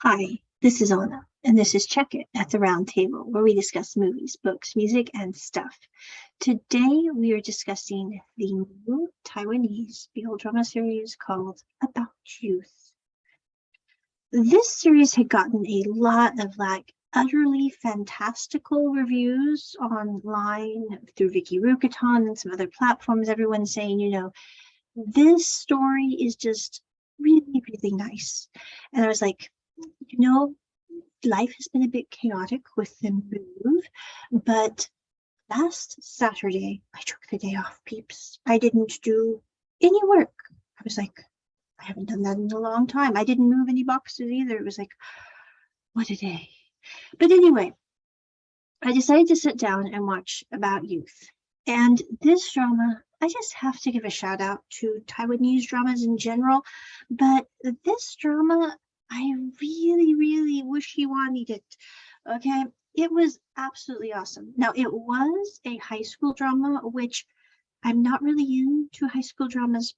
Hi, this is Anna, and this is Check It at the Round Table, where we discuss movies, books, music, and stuff. Today, we are discussing the new Taiwanese BL drama series called About Youth. This series had gotten a lot of utterly fantastical reviews online through Vicky Rukaton and some other platforms. Everyone saying, this story is just really, really nice. And I was like, you know, life has been a bit chaotic with the move, but last Saturday, I took the day off, peeps. I didn't do any work. I was like, I haven't done that in a long time. I didn't move any boxes either. It was like, what a day. But anyway, I decided to sit down and watch About Youth. And this drama, I just have to give a shout out to Taiwanese dramas in general. But this drama, I really, really wish you wanted it. Okay. It was absolutely awesome. Now, it was a high school drama, which I'm not really into high school dramas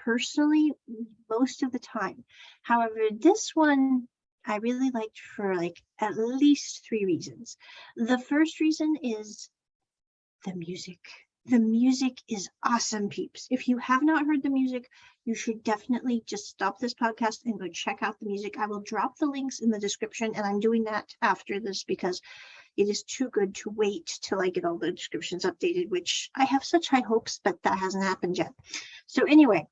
personally most of the time. However, this one I really liked for at least three reasons. The first reason is the music. The music is awesome, peeps. If you have not heard the music, you should definitely just stop this podcast and go check out the music. I will drop the links in the description, and I'm doing that after this because it is too good to wait till I get all the descriptions updated, which I have such high hopes, but that hasn't happened yet. So anyway,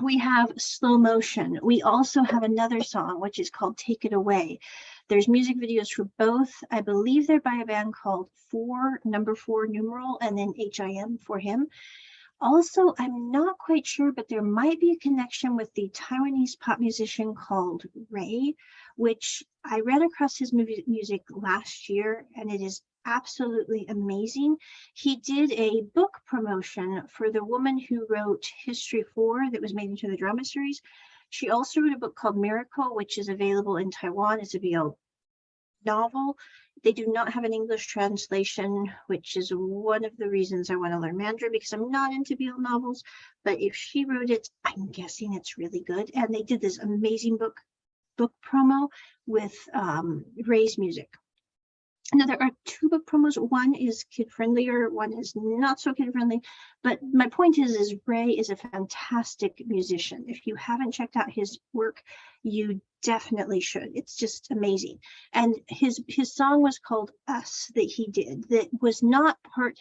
we have Slow Motion. We also have another song, which is called Take It Away. There's music videos for both. I believe they're by a band called Number 4 numeral, and then HIM for him. Also, I'm not quite sure, but there might be a connection with the Taiwanese pop musician called Ray, which I ran across his music last year, and it is absolutely amazing. He did a book promotion for the woman who wrote History 4 that was made into the drama series. She also wrote a book called Miracle, which is available in Taiwan. It's a BL novel. They do not have an English translation, which is one of the reasons I want to learn Mandarin, because I'm not into BL novels. But if she wrote it, I'm guessing it's really good. And they did this amazing book promo with Ray's music. Now, there are two book promos. One is kid-friendlier, one is not so kid-friendly. But my point is Ray is a fantastic musician. If you haven't checked out his work, you definitely should. It's just amazing. And his song was called Us that he did. That was not part,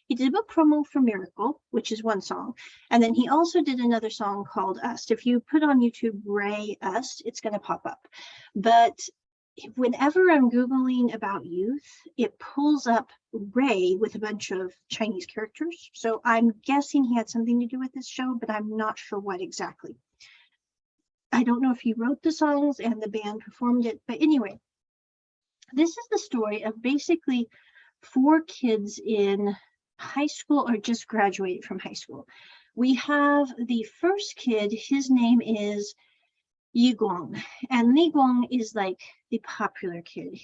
he did a book promo for Miracle, which is one song. And then he also did another song called Us. If you put on YouTube Ray Us, it's going to pop up. But whenever I'm Googling About Youth, it pulls up Ray with a bunch of Chinese characters. So I'm guessing he had something to do with this show, but I'm not sure what exactly. I don't know if he wrote the songs and the band performed it, but anyway, this is the story of basically four kids in high school or just graduated from high school. We have the first kid, his name is Yiguang, and Yiguang is like the popular kid.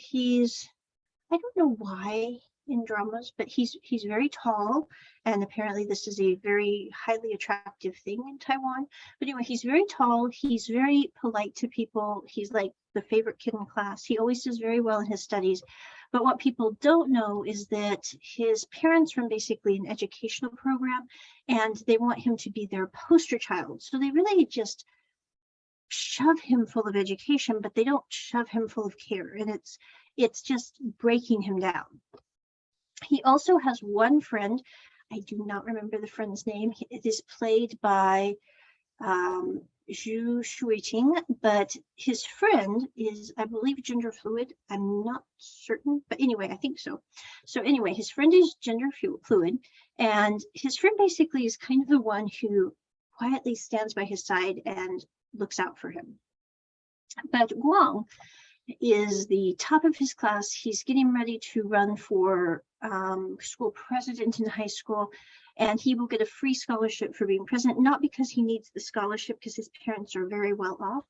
I don't know why in dramas, but he's very tall, and apparently this is a very highly attractive thing in Taiwan. But anyway, he's very tall, he's very polite to people, he's like the favorite kid in class. He always does very well in his studies. But what people don't know is that his parents run basically an educational program, and they want him to be their poster child. So they really just shove him full of education, but they don't shove him full of care, and it's just breaking him down. He also has one friend. I do not remember the friend's name. It is played by Zhu Shuiqing, but his friend is, I believe, gender fluid. I'm not certain, but anyway, I think so. So anyway, his friend is gender fluid, and his friend basically is kind of the one who quietly stands by his side and looks out for him. But Guang is the top of his class. He's getting ready to run for school president in high school, and he will get a free scholarship for being president, not because he needs the scholarship because his parents are very well off,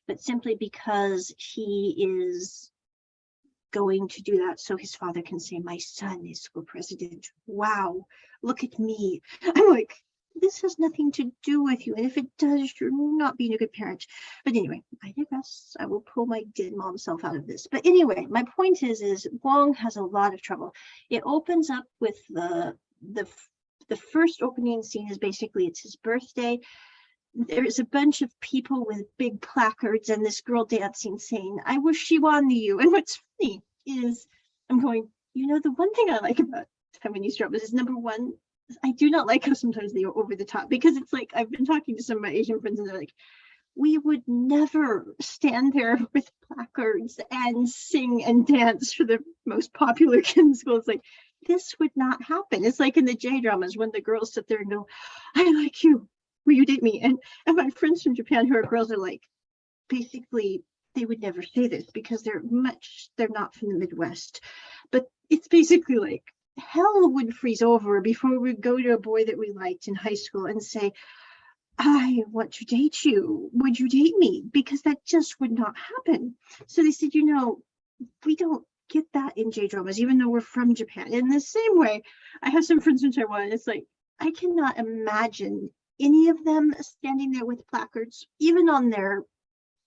but simply because he is going to do that so his father can say, my son is school president. Wow, look at me. I'm like, this has nothing to do with you. And if it does, you're not being a good parent. But anyway, I digress. I will pull my dead mom self out of this. But anyway, my point is Guang has a lot of trouble. It opens up with the first opening scene is basically it's his birthday. There's a bunch of people with big placards and this girl dancing saying, I wish she won you. And what's funny is I'm going, the one thing I like about Taiwanese dramas is number one, I do not like how sometimes they are over the top, because it's like I've been talking to some of my Asian friends and they're like, we would never stand there with placards and sing and dance for the most popular kid in school. It's like, this would not happen. It's like in the J dramas when the girls sit there and go, I like you. Will you date me? And my friends from Japan who are girls are like, basically, they would never say this because they're not from the Midwest. But it's basically like hell would freeze over before we go to a boy that we liked in high school and say, I want to date you. Would you date me? Because that just would not happen. So they said, we don't get that in J dramas, even though we're from Japan. In the same way, I have some friends in Taiwan. It's like, I cannot imagine any of them standing there with placards, even on their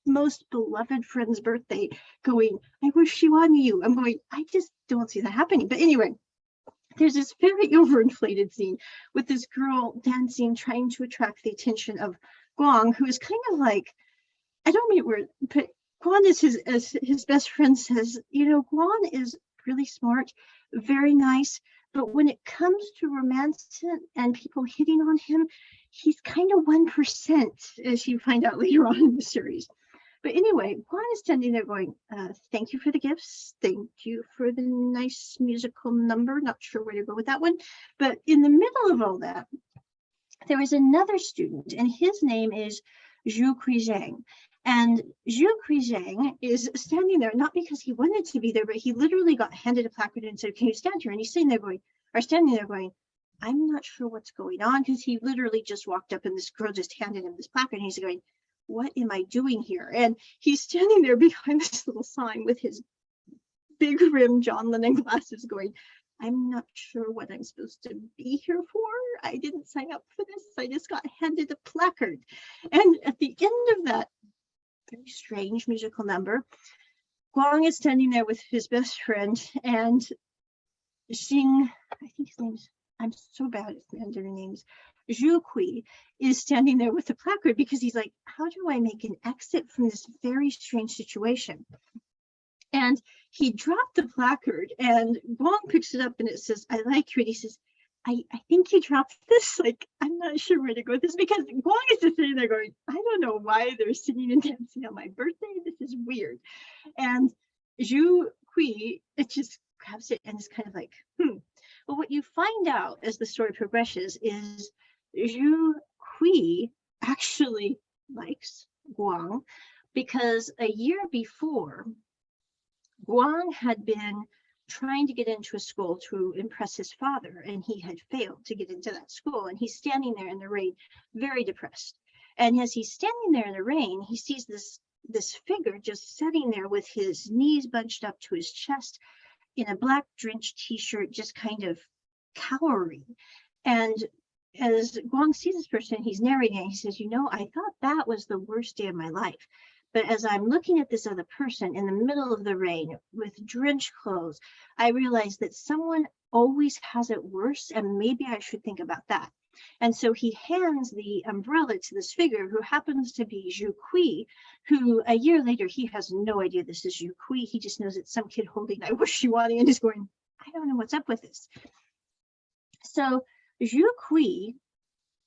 most beloved friend's birthday, going, I wish she won you. I'm going, I just don't see that happening. But anyway, there's this very overinflated scene with this girl dancing, trying to attract the attention of Guang, who is kind of like, I don't mean weird, but Guan is as his best friend says, Guan is really smart, very nice, but when it comes to romance and people hitting on him, he's kind of 1%, as you find out later on in the series. But anyway, Guan is standing there going, thank you for the gifts. Thank you for the nice musical number. Not sure where to go with that one. But in the middle of all that, there is another student, and his name is Zhu Kuizhang. And Zhu Kuizhang is standing there, not because he wanted to be there, but he literally got handed a placard and said, can you stand here? And he's standing there going, I'm not sure what's going on, because he literally just walked up and this girl just handed him this placard and he's going, what am I doing here? And he's standing there behind this little sign with his big rim John Lennon glasses going, I'm not sure what I'm supposed to be here for. I didn't sign up for this. I just got handed a placard. And at the end of that very strange musical number, Guang is standing there with his best friend, and Xing, I think his name's, I'm so bad at Mandarin names, Zhu Kui, is standing there with the placard because he's like, how do I make an exit from this very strange situation? And he dropped the placard and Guang picks it up and it says, I like you. And he says, I think you dropped this. Like, I'm not sure where to go with this, because Guang is just sitting there going, I don't know why they're singing and dancing on my birthday. This is weird. And Zhu Kui, it just grabs it and is kind of like, Well, what you find out as the story progresses is Zhu Kui actually likes Guang, because a year before, Guang had been trying to get into a school to impress his father, and he had failed to get into that school. And he's standing there in the rain, very depressed. And as he's standing there in the rain, he sees this figure just sitting there with his knees bunched up to his chest in a black drenched t-shirt, just kind of cowering. And as Guang sees this person, he's narrating, he says, I thought that was the worst day of my life. But as I'm looking at this other person in the middle of the rain with drenched clothes, I realized that someone always has it worse, and maybe I should think about that. And so he hands the umbrella to this figure who happens to be Zhu Kui, who a year later, he has no idea this is Zhu Kui. He just knows it's some kid holding I wish you won, and he's going, I don't know what's up with this. So Zhu Kui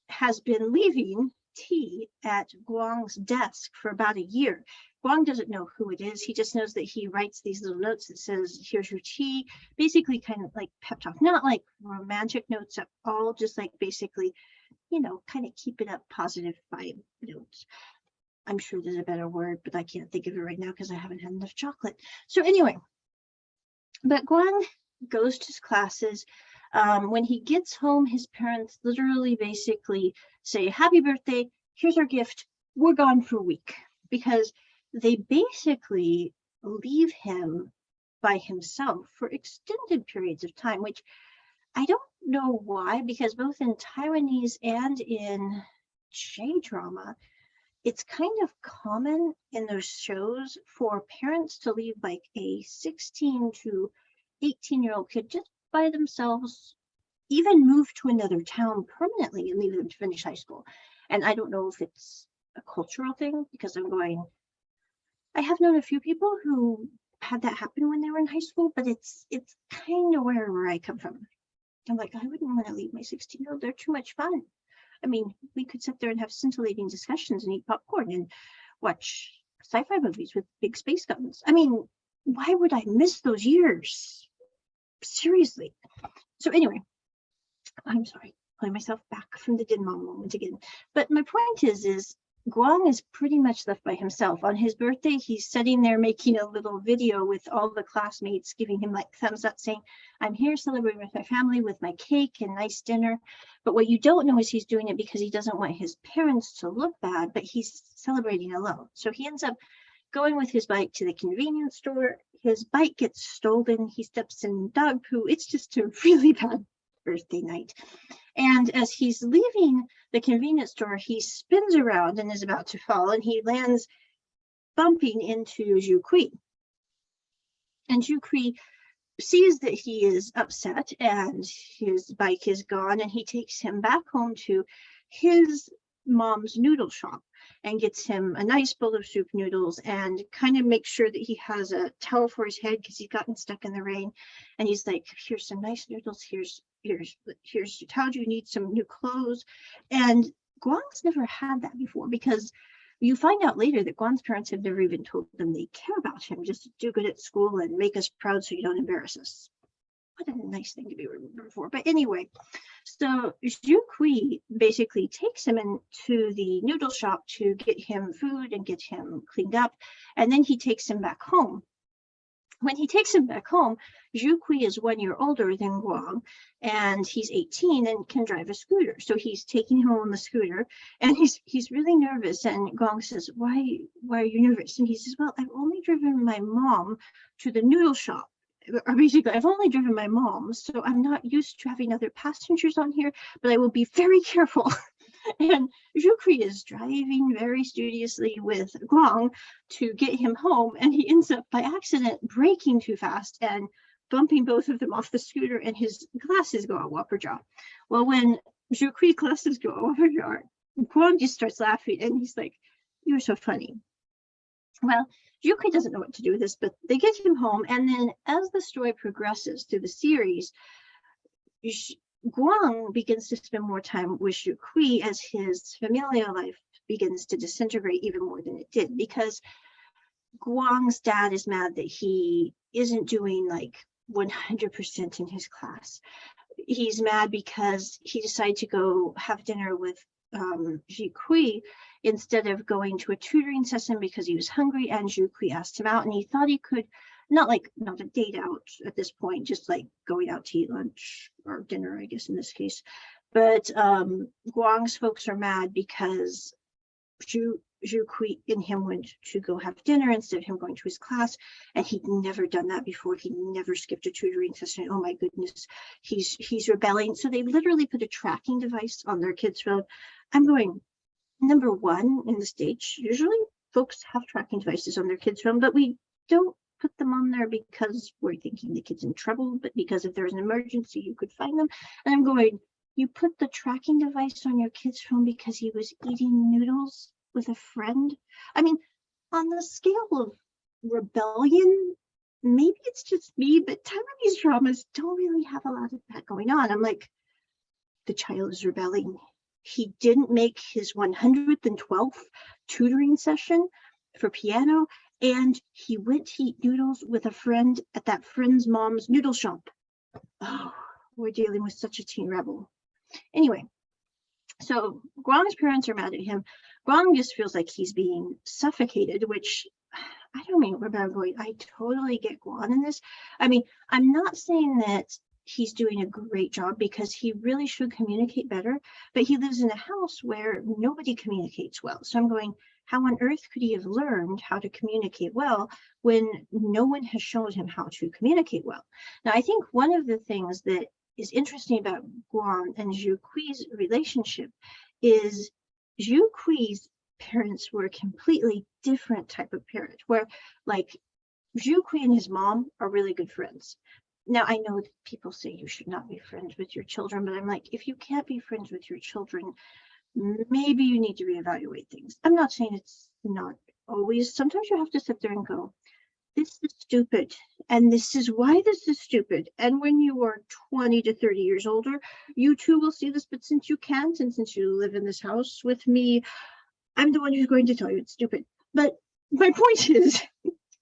has been leaving tea at Guang's desk for about a year. Guang doesn't know who it is. He just knows that he writes these little notes that says, here's your tea, basically kind of like pep talk, not like romantic notes at all, just like basically, kind of keep it up, positive vibe notes. I'm sure there's a better word, but I can't think of it right now because I haven't had enough chocolate. So anyway, but Guang goes to his classes. When he gets home, his parents literally basically say, happy birthday, here's our gift, we're gone for a week, because they basically leave him by himself for extended periods of time, which I don't know why, because both in Taiwanese and in J-drama, it's kind of common in those shows for parents to leave like a 16 to 18-year-old kid just by themselves, even move to another town permanently and leave them to finish high school. And I don't know if it's a cultural thing, because I have known a few people who had that happen when they were in high school, but it's kind of where I come from. I'm like, I wouldn't want to leave my 16-year-old. They're too much fun. I mean, we could sit there and have scintillating discussions and eat popcorn and watch sci-fi movies with big space guns. I mean, why would I miss those years? Seriously. So anyway, I'm sorry, pulling myself back from the din mom moment again. But my point is Guang is pretty much left by himself. On his birthday, he's sitting there making a little video with all the classmates, giving him like thumbs up, saying, I'm here celebrating with my family with my cake and nice dinner. But what you don't know is he's doing it because he doesn't want his parents to look bad, but he's celebrating alone. So he ends up going with his bike to the convenience store. His bike gets stolen. He steps in dog poo. It's just a really bad birthday night. And as he's leaving the convenience store, he spins around and is about to fall, and he lands bumping into Zhu Kui. And Zhu Kui sees that he is upset and his bike is gone, and he takes him back home to his mom's noodle shop and gets him a nice bowl of soup noodles and kind of makes sure that he has a towel for his head because he's gotten stuck in the rain. And he's like, here's some nice noodles, here's your towel, you need some new clothes. And Guang's never had that before, because you find out later that Guan's parents have never even told them they care about him, just do good at school and make us proud so you don't embarrass us. What a nice thing to be remembered for. But anyway, so Zhu Kui basically takes him into the noodle shop to get him food and get him cleaned up, and then he takes him back home. When he takes him back home, Zhu Kui is 1 year older than Guang, and he's 18 and can drive a scooter. So he's taking him on the scooter, and he's really nervous. And Guang says, why are you nervous? And he says, well, I've only driven my mom to the noodle shop. Or basically, I've only driven my mom, so I'm not used to having other passengers on here, but I will be very careful. And Zhu Kui is driving very studiously with Guang to get him home, and he ends up by accident braking too fast and bumping both of them off the scooter, and his glasses go out whopper jaw. Well, when Zhu Kui's glasses go out whopper jaw, Guang just starts laughing, and he's like, "You're so funny." Well, Zhu Kui doesn't know what to do with this, but they get him home, and then as the story progresses through the series, Guang begins to spend more time with Zhu Kui as his familial life begins to disintegrate even more than it did, because Guang's dad is mad that he isn't doing like 100% in his class. He's mad because he decided to go have dinner with Zhu Kui instead of going to a tutoring session because he was hungry, and Zhu Kui asked him out, and he thought he could not a date out at this point, just like going out to eat lunch or dinner, I guess in this case. But Guang's folks are mad because Zhu Kui and him went to go have dinner instead of him going to his class, and he'd never done that before. He never skipped a tutoring session. Oh my goodness, he's rebelling. So they literally put a tracking device on their kid's phone. I'm going, number one, in the States, usually folks have tracking devices on their kids' phone, but we don't put them on there because we're thinking the kid's in trouble, but because if there's an emergency, you could find them. And I'm going, you put the tracking device on your kid's phone because he was eating noodles with a friend? I mean, on the scale of rebellion, maybe it's just me, but Taiwanese dramas don't really have a lot of that going on. I'm like, the child is rebelling. He didn't make his 112th tutoring session for piano, and he went to eat noodles with a friend at that friend's mom's noodle shop. Oh, we're dealing with such a teen rebel. Anyway, so Guang's parents are mad at him. Guang just feels like he's being suffocated, which I don't mean about going, I totally get Guang in this. I mean, I'm not saying that he's doing a great job, because he really should communicate better, but he lives in a house where nobody communicates well. So I'm going, how on earth could he have learned how to communicate well when no one has shown him how to communicate well? Now, I think one of the things that is interesting about Guang and Zhu Kui's relationship is Zhu Kui's parents were a completely different type of parent, where like Zhu Kui and his mom are really good friends. Now, I know that people say you should not be friends with your children, but I'm like, if you can't be friends with your children, maybe you need to reevaluate things. I'm not saying it's not always. Sometimes you have to sit there and go, this is stupid, and this is why this is stupid. And when you are 20 to 30 years older, you too will see this, but since you can't, and since you live in this house with me, I'm the one who's going to tell you it's stupid. But my point is,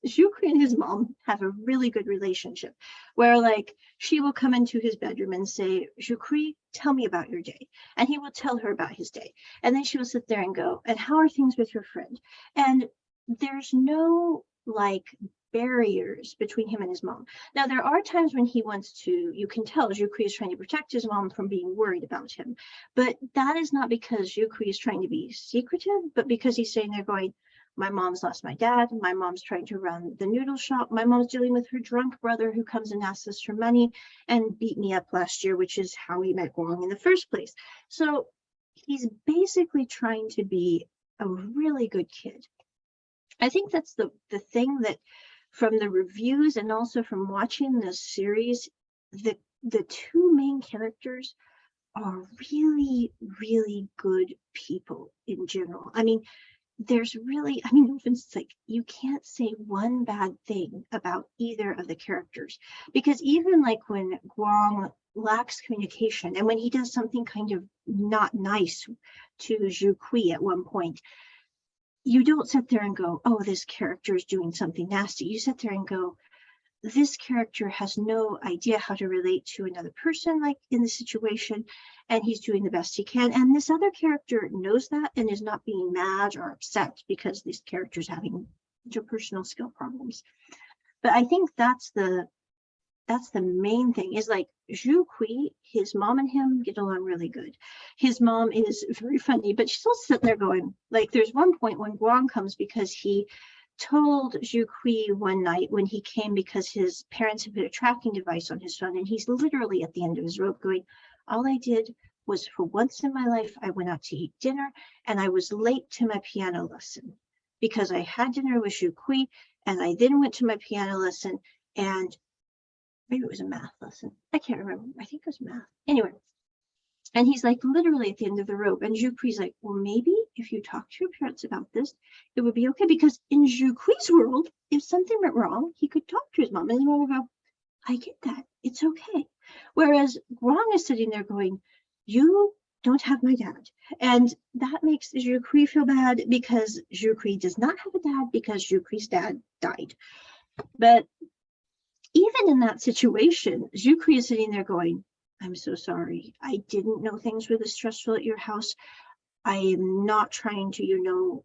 Zhu Kui and his mom have a really good relationship where like she will come into his bedroom and say, Zhu Kui, tell me about your day. And he will tell her about his day. And then she will sit there and go, and how are things with your friend? And there's no like barriers between him and his mom. Now, there are times when he wants to, you can tell Zhu Kui is trying to protect his mom from being worried about him. But that is not because Zhu Kui is trying to be secretive, but because he's saying they're going, my mom's lost my dad. My mom's trying to run the noodle shop. My mom's dealing with her drunk brother who comes and asks us for money and beat me up last year, which is how he met Guang in the first place. So he's basically trying to be a really good kid. I think that's the thing that from the reviews and also from watching the series, the two main characters are really, really good people in general. I mean, there's really, I mean, it's like you can't say one bad thing about either of the characters, because even like when Guang lacks communication and when he does something kind of not nice to Zhu Kui at one point, you don't sit there and go, oh, this character is doing something nasty. You sit there and go, this character has no idea how to relate to another person like in the situation, and he's doing the best he can. And this other character knows that and is not being mad or upset because this character's having interpersonal skill problems. But I think that's the main thing is like Zhu Kui, his mom and him get along really good. His mom is very funny, but she's also sitting there going, like there's one point when Guang comes because he told Zhu Kui one night when he came because his parents had put a tracking device on his phone, and he's literally at the end of his rope going, all I did was for once in my life, I went out to eat dinner and I was late to my piano lesson because I had dinner with Zhu Kui and I then went to my piano lesson, and maybe it was a math lesson. I can't remember. I think it was math. Anyway, and he's like literally at the end of the rope. And Zhu Kui's like, well, maybe if you talk to your parents about this, it would be okay. Because in Zhu Kui's world, if something went wrong, he could talk to his mom. And his mom would go, I get that. It's okay. Whereas Guang is sitting there going, you don't have my dad. And that makes Zhu Kui feel bad because Zhu Kui does not have a dad because Zhu Kui's dad died. But even in that situation, Zhu Kui is sitting there going, I'm so sorry. I didn't know things were this stressful at your house. I am not trying to,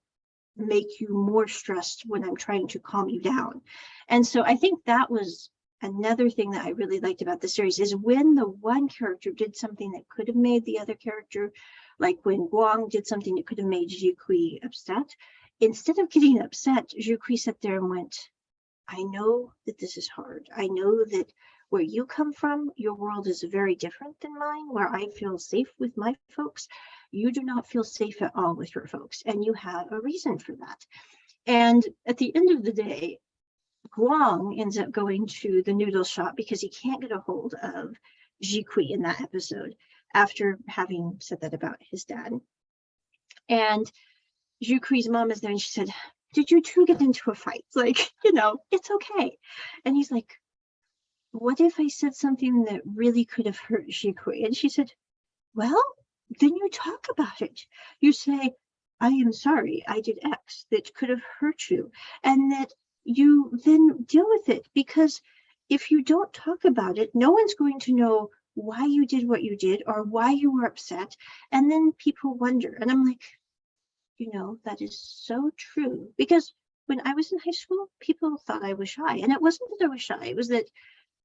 make you more stressed when I'm trying to calm you down. And so I think that was another thing that I really liked about the series is when the one character did something that could have made the other character, like when Guang did something that could have made Zhu Kui upset, instead of getting upset, Zhu Kui sat there and went, I know that this is hard. I know that where you come from, your world is very different than mine, where I feel safe with my folks. You do not feel safe at all with your folks, and you have a reason for that. And at the end of the day, Guang ends up going to the noodle shop because he can't get a hold of Zhu Kui in that episode after having said that about his dad. And Zhu Kui's mom is there and she said, did you two get into a fight? Like, it's okay. And he's like, what if I said something that really could have hurt Zhu Kui? And she said, well, then you talk about it. You say, I am sorry, I did X that could have hurt you. And that you then deal with it, because if you don't talk about it, no one's going to know why you did what you did or why you were upset. And then people wonder. And I'm like, that is so true. Because when I was in high school, people thought I was shy. And it wasn't that I was shy. It was that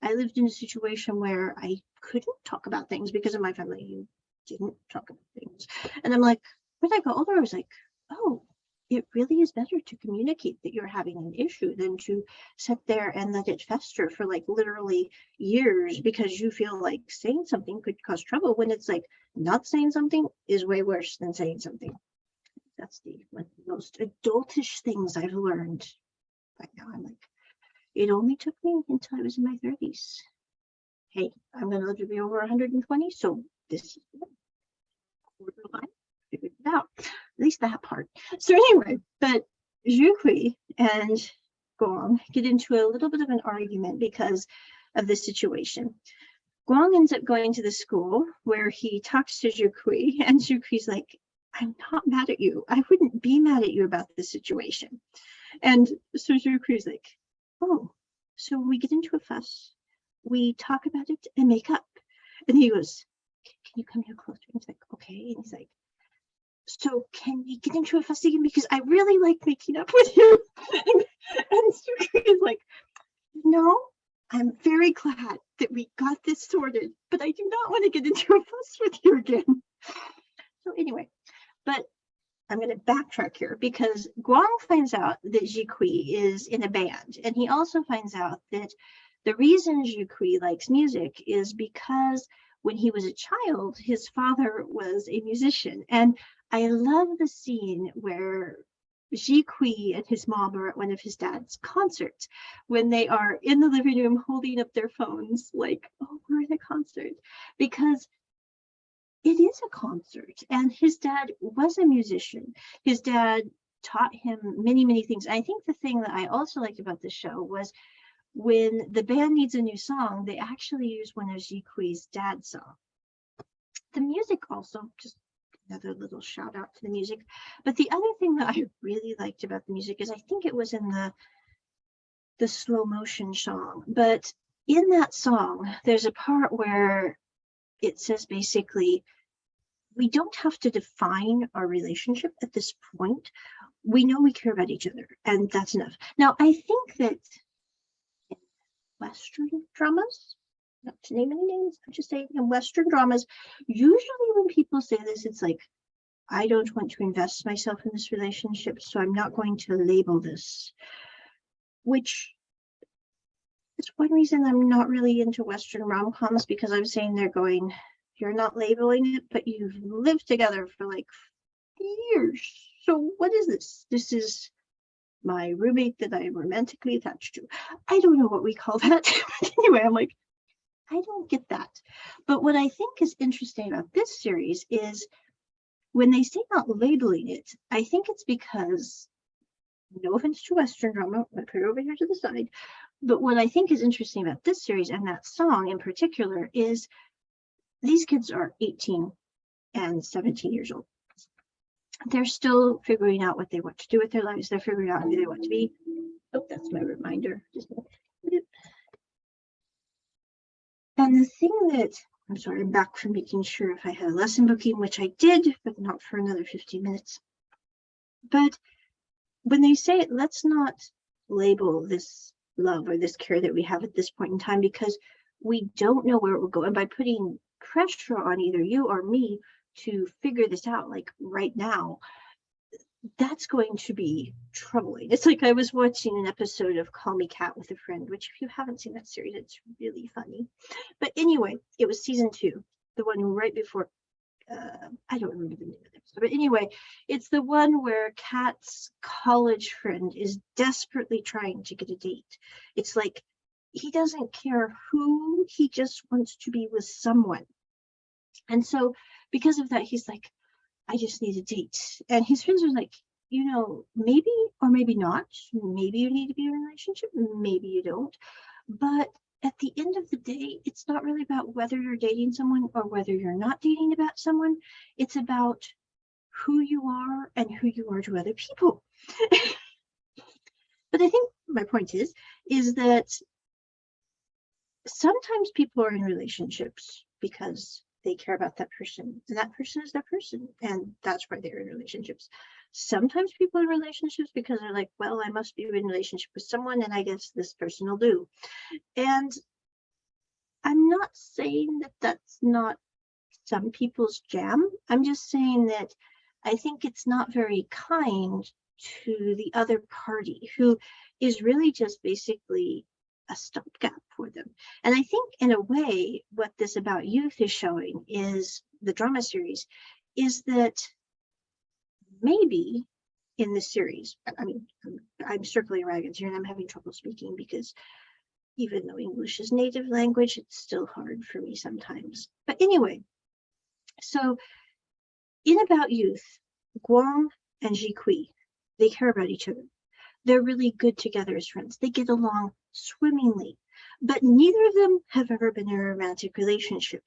I lived in a situation where I couldn't talk about things because of my family. You didn't talk about things. And I'm like, when I got older, I was like, oh, it really is better to communicate that you're having an issue than to sit there and let it fester for like literally years because you feel like saying something could cause trouble, when it's like not saying something is way worse than saying something. That's one of the most adultish things I've learned. Right now I'm like, it only took me until I was in my 30s. Hey, I'm going to live to be over 120, so this is borderline. Figured it out, at least that part. So anyway, but Zhu and Guang get into a little bit of an argument because of this situation. Guang ends up going to the school where he talks to Zhu, and Zhu like, I'm not mad at you. I wouldn't be mad at you about this situation. And so Zhu like, oh, so we get into a fuss, we talk about it and make up. And he goes, can you come here closer? And he's like, okay. And he's like, so can we get into a fuss again? Because I really like making up with you. And Suki is like, no, I'm very glad that we got this sorted, but I do not want to get into a fuss with you again. So anyway, but I'm going to backtrack here because Guang finds out that Zhikui is in a band, and he also finds out that the reason Zhikui likes music is because when he was a child, his father was a musician. And I love the scene where Zhikui and his mom are at one of his dad's concerts when they are in the living room holding up their phones like, oh, we're in a concert, because it is a concert. And his dad was a musician. His dad taught him many, many things. I think the thing that I also liked about the show was when the band needs a new song, they actually use one of Zhikui's dad's songs. The music also, just another little shout out to the music. But the other thing that I really liked about the music is I think it was in the slow motion song. But in that song, there's a part where it says basically, we don't have to define our relationship at this point. We know we care about each other, and that's enough. Now, I think that in Western dramas, not to name any names, I'm just saying in Western dramas, usually when people say this, it's like, I don't want to invest myself in this relationship, so I'm not going to label this, which is one reason I'm not really into Western rom-coms, because I'm saying they're going, you're not labeling it, but you've lived together for like years. So what is this? This is my roommate that I'm romantically attached to. I don't know what we call that. Anyway, I'm like, I don't get that. But what I think is interesting about this series is when they say not labeling it, I think it's because, no offense to Western drama, I put it over here to the side, but what I think is interesting about this series and that song in particular is these kids are 18 and 17 years old. They're still figuring out what they want to do with their lives. They're figuring out who they want to be. Oh, that's my reminder. And the thing that, I'm sorry, I'm back from making sure if I had a lesson booking, which I did, but not for another 15 minutes. But when they say, let's not label this love or this care that we have at this point in time, because we don't know where it will go. And by putting pressure on either you or me to figure this out, like right now, that's going to be troubling. It's like I was watching an episode of Call Me Kat with a Friend, which if you haven't seen that series, it's really funny. But anyway, it was season 2, the one right before, I don't remember the name of the episode, but anyway, it's the one where Kat's college friend is desperately trying to get a date. It's like, he doesn't care who, he just wants to be with someone. And so because of that, he's like, I just need a date. And his friends are like, you know, maybe or maybe not. Maybe you need to be in a relationship, maybe you don't. But at the end of the day, it's not really about whether you're dating someone or whether you're not dating about someone. It's about who you are and who you are to other people. But I think my point is that sometimes people are in relationships because they care about that person, and that person is that person, and that's why they're in relationships. Sometimes people are in relationships because they're like, well, I must be in a relationship with someone, and I guess this person will do. And I'm not saying that that's not some people's jam. I'm just saying that I think it's not very kind to the other party, who is really just basically a stopgap for them. And I think in a way, what this About Youth is showing is the drama series, is that maybe in the series, I mean, I'm circling wagons here and I'm having trouble speaking because even though English is native language, it's still hard for me sometimes. But anyway, so in About Youth, Guang and Jikui, they care about each other. They're really good together as friends. They get along swimmingly, but neither of them have ever been in a romantic relationship.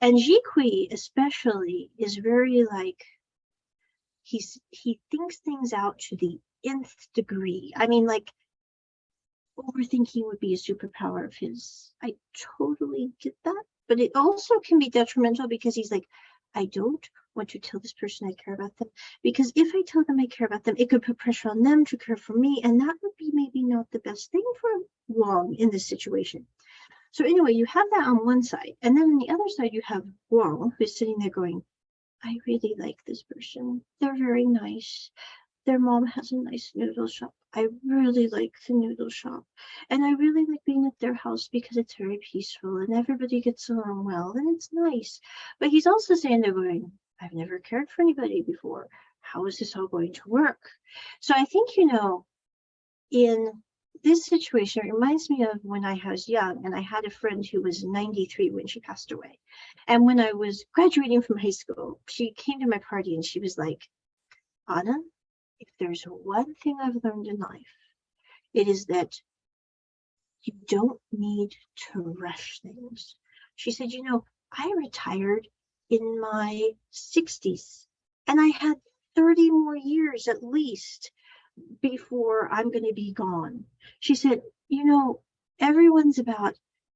And Jikui especially is very like, he thinks things out to the nth degree. I mean, like, overthinking would be a superpower of his. I totally get that, but it also can be detrimental because he's like, I don't want to tell this person I care about them, because if I tell them I care about them, it could put pressure on them to care for me, and that would be maybe not the best thing for Wong in this situation. So anyway, you have that on one side, and then on the other side you have Wong, who's sitting there going, I really like this person. They're very nice. Their mom has a nice noodle shop. I really like the noodle shop. And I really like being at their house because it's very peaceful and everybody gets along well and it's nice. But he's also saying they're going, I've never cared for anybody before. How is this all going to work? So I think, you know, in this situation, it reminds me of when I was young and I had a friend who was 93 when she passed away. And when I was graduating from high school, she came to my party and she was like, Anna, if there's one thing I've learned in life, it is that you don't need to rush things. She said, you know, I retired in my 60s and I had 30 more years at least before I'm going to be gone. She said, you know, everyone's about,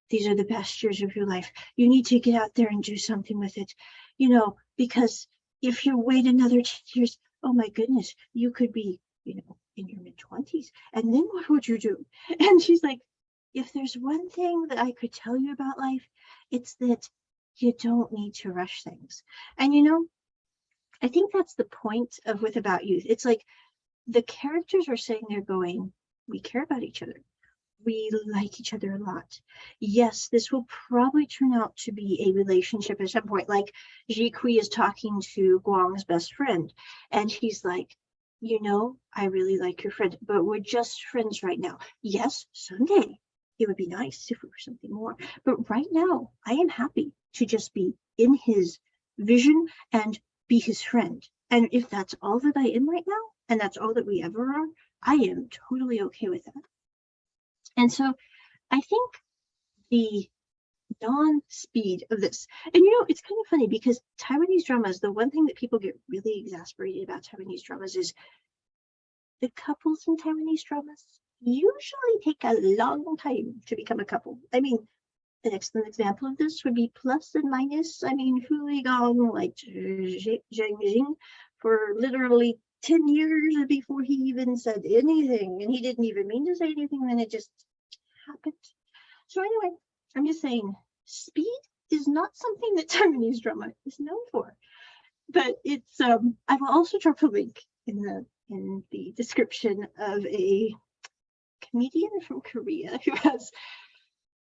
these are the best years of your life. You need to get out there and do something with it, you know, because if you wait another 10 years, oh my goodness, you could be, you know, in your mid-20s. And then what would you do? And she's like, if there's one thing that I could tell you about life, it's that you don't need to rush things. And, you know, I think that's the point of With About Youth. It's like the characters are saying they're going, we care about each other. We like each other a lot. Yes, this will probably turn out to be a relationship at some point. Like Ji Kui is talking to Guang's best friend, and he's like, you know, I really like your friend, but we're just friends right now. Yes, someday it would be nice if we were something more. But right now, I am happy to just be in his vision and be his friend. And if that's all that I am right now, and that's all that we ever are, I am totally okay with that. And so I think the non-speed of this, and you know, it's kind of funny because Taiwanese dramas, the one thing that people get really exasperated about Taiwanese dramas is the couples in Taiwanese dramas usually take a long time to become a couple. I mean, an excellent example of this would be Plus and Minus. I mean, Hu Gong like Zhang Jing for literally 10 years before he even said anything, and he didn't even mean to say anything, and it just happened. So anyway, I'm just saying, speed is not something that Taiwanese drama is known for. But it's I will also drop a link in the description of a comedian from Korea who has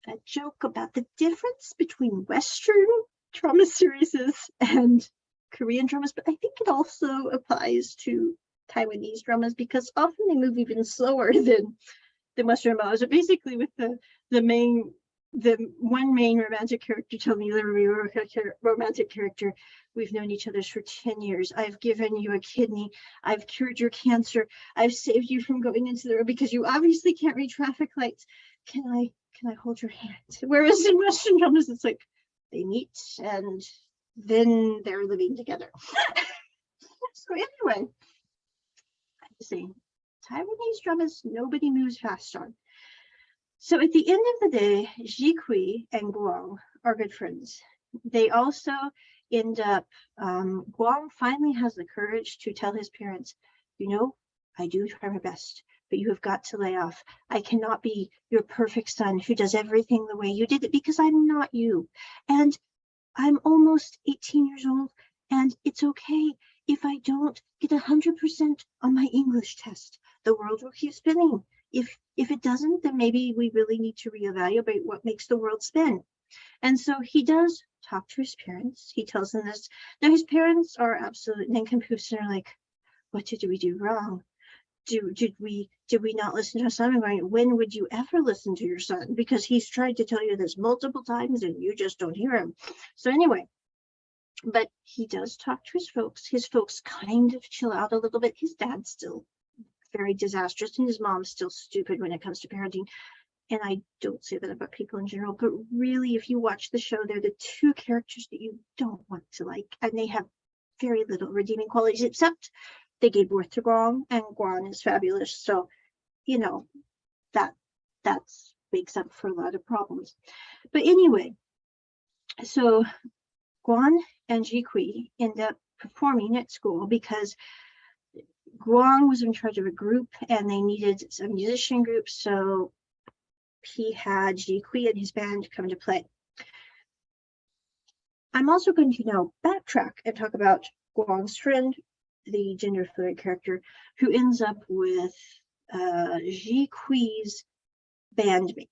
a joke about the difference between Western drama series and Korean dramas, but I think it also applies to Taiwanese dramas because often they move even slower than Western dramas. So basically, with the one main romantic character telling the other romantic character, we've known each other for 10 years. I've given you a kidney. I've cured your cancer. I've saved you from going into the road because you obviously can't read traffic lights. Can I hold your hand? Whereas in Western dramas, it's like they meet and then they're living together. So anyway, I'm saying Taiwanese dramas, nobody moves fast on. So at the end of the day, Ji Kui and Guang are good friends. They also end up, Guang finally has the courage to tell his parents, you know, I do try my best, but you have got to lay off. I cannot be your perfect son who does everything the way you did it because I'm not you. And I'm almost 18 years old and it's okay If I don't get 100% on my English test, the world will keep spinning. If it doesn't, then maybe we really need to reevaluate what makes the world spin. And so he does talk to his parents. He tells them this. Now his parents are absolute nincompoops and are like, what did we do wrong? Did we not listen to our son? And when would you ever listen to your son? Because he's tried to tell you this multiple times and you just don't hear him. So anyway, but he does talk to his folks. His folks kind of chill out a little bit. His dad's still very disastrous and his mom's still stupid when it comes to parenting. And I don't say that about people in general, but really, if you watch the show, they're the two characters that you don't want to like, and they have very little redeeming qualities, except they gave birth to Guang, and Guang is fabulous. So, you know, that's makes up for a lot of problems. But anyway, so Guan and Jikui end up performing at school because Guang was in charge of a group and they needed a musician group, so he had Jikui and his band come to play. I'm also going to now backtrack and talk about Guang's friend, the gender fluid character, who ends up with Jikui's bandmate,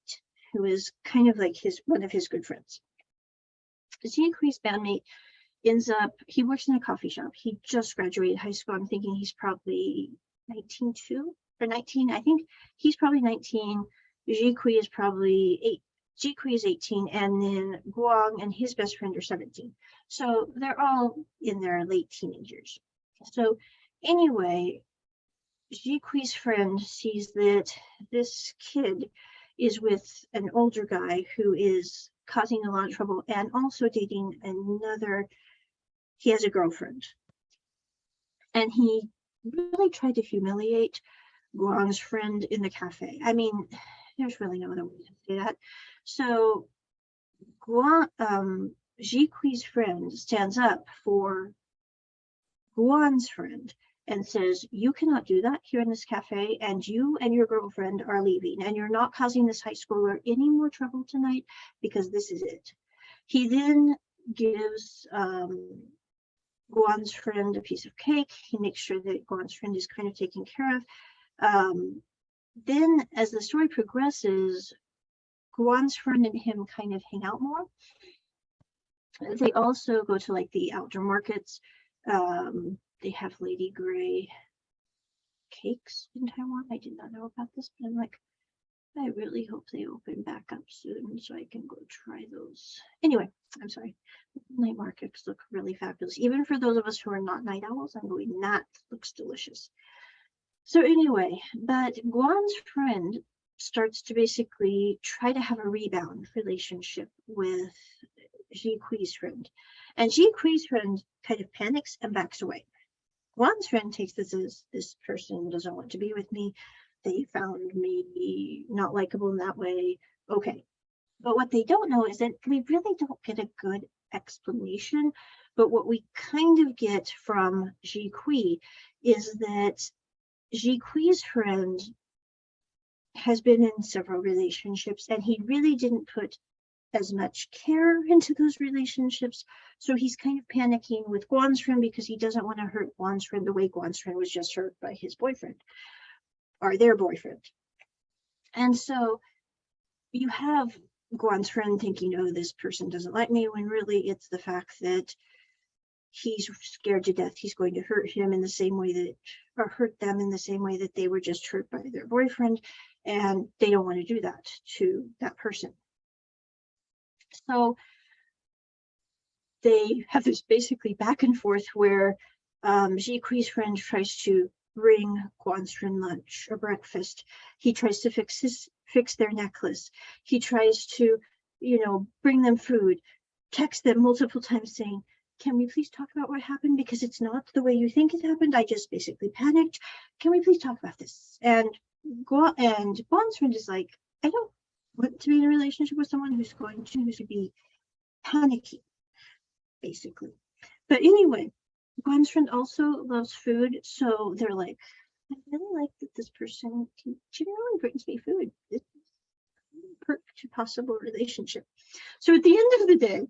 who is kind of like one of his good friends. Jikui's bandmate ends up, he works in a coffee shop. He just graduated high school. I'm thinking he's probably 19 too, or 19. I think he's probably 19. Jikui is probably 8. Jikui is 18, and then Guang and his best friend are 17. So they're all in their late teenagers. So anyway, Jikui's friend sees that this kid is with an older guy who is causing a lot of trouble and also dating another. He has a girlfriend. And he really tried to humiliate Guang's friend in the cafe. I mean, there's really no other way to say that. So Jikui's friend stands up for Guan's friend and says, you cannot do that here in this cafe, and you and your girlfriend are leaving, and you're not causing this high schooler any more trouble tonight, because this is it. He then gives Guan's friend a piece of cake. He makes sure that Guan's friend is kind of taken care of. Then as the story progresses, Guan's friend and him kind of hang out more. They also go to like the outdoor markets. They have Lady Grey cakes in Taiwan. I did not know about this, but I'm like, I really hope they open back up soon so I can go try those. Anyway, I'm sorry. Night markets look really fabulous. Even for those of us who are not night owls, I'm going, that looks delicious. So anyway, but Guan's friend starts to basically try to have a rebound relationship with Jikui's friend. And Jikui's friend kind of panics and backs away. Guan's friend takes this as, this person doesn't want to be with me. They found me not likable in that way. Okay. But what they don't know is that we really don't get a good explanation. But what we kind of get from Jikui is that Jikui's friend has been in several relationships, and he really didn't put as much care into those relationships. So he's kind of panicking with Guan's friend because he doesn't want to hurt Guan's friend the way Guan's friend was just hurt by his boyfriend, or their boyfriend. And so you have Guan's friend thinking, oh, this person doesn't like me, when really it's the fact that he's scared to death he's going to hurt him in the same way that, or hurt them in the same way that they were just hurt by their boyfriend, and they don't want to do that to that person. So they have this basically back and forth where Jikui's friend tries to bring Guan's friend lunch or breakfast. He tries to fix their necklace. He tries to, bring them food, text them multiple times saying, can we please talk about what happened? Because it's not the way you think it happened. I just basically panicked. Can we please talk about this? And Guan's friend is like, I don't want to be in a relationship with someone who's going to be panicky, basically. But anyway, Guan's friend also loves food, so they're like, I really like that this person generally brings me food. It's a perk to possible relationship. So at the end of the day,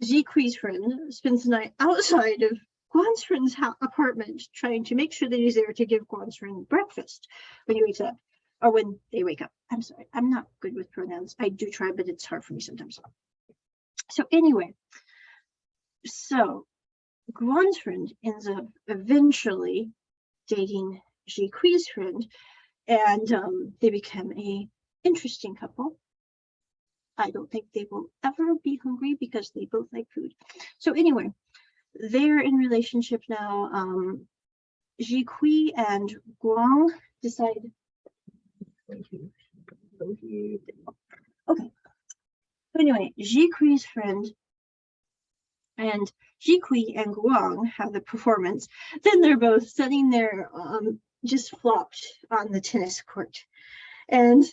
Jikui's friend spends the night outside of Guan's friend's apartment, trying to make sure that he's there to give Guan's friend breakfast when he wakes up, or when they wake up. I'm sorry, I'm not good with pronouns. I do try, but it's hard for me sometimes. So anyway, so Guan's friend ends up eventually dating Ji Kui's friend, and they become a interesting couple. I don't think they will ever be hungry because they both like food. So anyway, they're in relationship now. Ji Kui and Guang decide. Okay. Anyway, Ji Kui's friend and Ji Kui and Guang have the performance. Then they're both sitting there, just flopped on the tennis court. And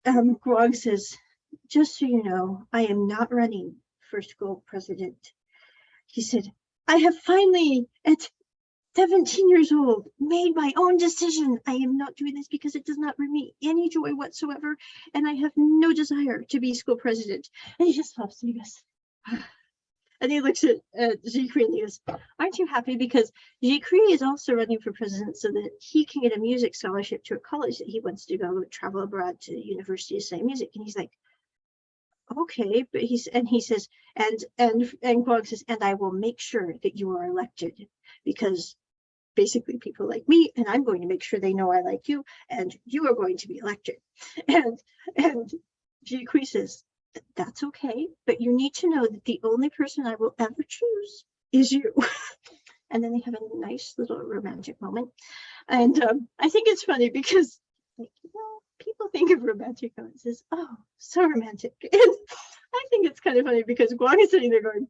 Guang says, "Just so you know, I am not running for school president." He said, "I have finally, at 17 years old, made my own decision. I am not doing this because it does not bring me any joy whatsoever, and I have no desire to be school president." And he just stops and he goes, and he looks at Ji Kui and he goes, "Aren't you happy? Because Ji Kui is also running for president so that he can get a music scholarship to a college that he wants to go travel abroad to the university to study music." And he's like, "Okay," but he says, and Guang says, "And I will make sure that you are elected, because basically people like me, and I'm going to make sure they know I like you, and you are going to be elected." And Ji Kui says, "That's okay, but you need to know that the only person I will ever choose is you." And then they have a nice little romantic moment. And I think it's funny because, like, people think of romantic moments as, oh, so romantic. And I think it's kind of funny because Guang is sitting there going,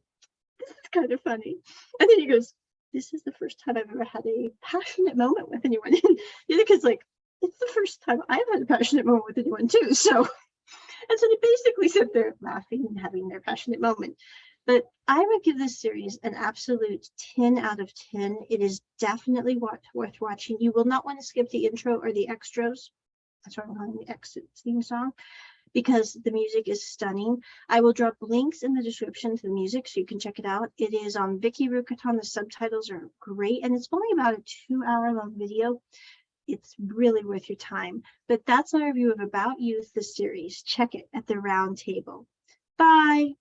"This is kind of funny." And then he goes, "This is the first time I've ever had a passionate moment with anyone." And the other kid's like, "It's the first time I've had a passionate moment with anyone too." So, and so they basically sit there laughing and having their passionate moment. But I would give this series an absolute 10 out of 10. It is definitely worth watching. You will not want to skip the intro or the extras. That's why I'm calling the exit theme song, because the music is stunning. I will drop links in the description to the music so you can check it out. It is on Viki Rukaton. The subtitles are great, and it's only about a 2-hour long video. It's really worth your time. But that's my review of About Youth, the series. Check it at the round table. Bye.